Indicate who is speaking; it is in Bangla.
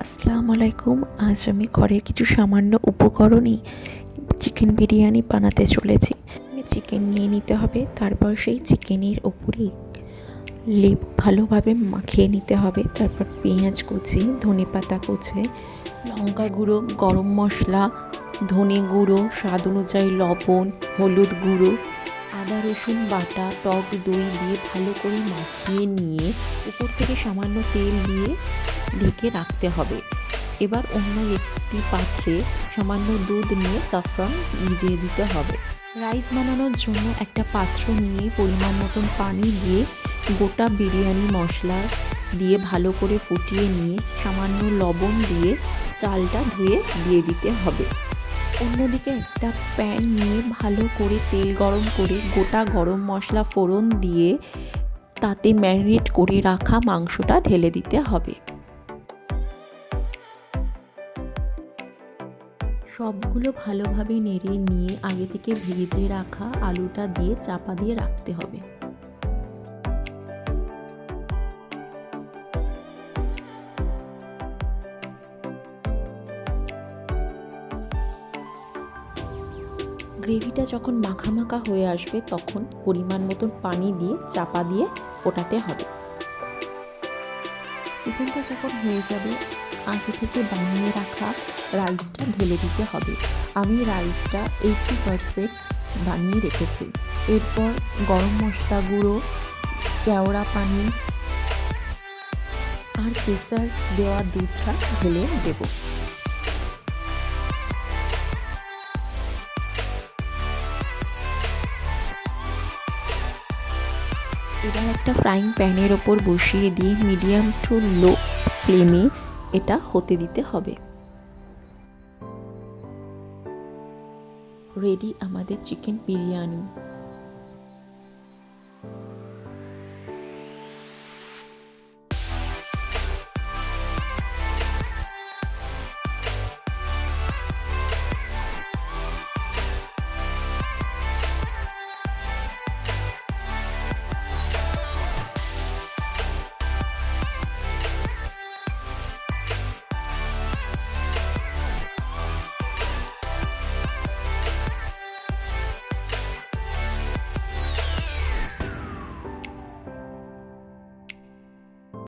Speaker 1: আসসালামু আলাইকুম। আজ আমি ঘরের কিছু সামান্য উপকরণই চিকেন বিরিয়ানি বানাতে চলেছি। চিকেন নিয়ে নিতে হবে, তারপর সেই চিকেনের ওপরে লেবু ভালোভাবে মাখিয়ে নিতে হবে। তারপর পেঁয়াজ কুচি, ধনেপাতা কুচি, লঙ্কা গুঁড়ো, গরম মশলা, ধনে গুঁড়ো, স্বাদ অনুযায়ী লবণ, হলুদ গুঁড়ো, আদা রসুন বাটা, টক দই দিয়ে ভালো করে মাখিয়ে নিয়ে উপর থেকে সামান্য তেল দিয়ে ঢেকে রাখতে হবে। এবার অন্য একটি পাত্রে সামান্য দুধ নিয়ে সাফরান ভিজিয়ে দিতে হবে। রাইস বানানোর জন্য একটা পাত্র নিয়ে পরিমাণ মতন পানি দিয়ে গোটা বিরিয়ানি মশলা দিয়ে ভালো করে ফুটিয়ে নিয়ে সামান্য লবণ দিয়ে চালটা ধুয়ে দিয়ে দিতে হবে। অন্যদিকে একটা প্যান নিয়ে ভালো করে তেল গরম করে গোটা গরম মশলা ফোড়ন দিয়ে তাতে ম্যারিনেট করে রাখা মাংসটা ঢেলে দিতে হবে। সবগুলো ভালোভাবে নেড়ে নিয়ে আগে থেকে ভেজে রাখা আলুটা দিয়ে চাপা দিয়ে রাখতে হবে। গ্রেভিটা যখন মাখা মাখা হয়ে আসবে তখন পরিমাণ মতন পানি দিয়ে চাপা দিয়ে ফোটাতে হবে। চিকেনটা যখন হয়ে যাবে আগে থেকে বানিয়ে রাখা রাইসটা ঢেলে দিতে হবে। আমি রাইসটা 80% বানিয়ে রেখেছি। এরপর গরম মশলা গুঁড়ো, কেওড়া পানি আর কেসার দেওয়া দুধটা ঢেলে দেবো। এবার একটা ফ্রাইং প্যানের ওপর বসিয়ে দিয়ে মিডিয়াম টু লো ফ্লেমে এটা হতে দিতে হবে। রেডি আমাদের চিকেন বিরিয়ানি।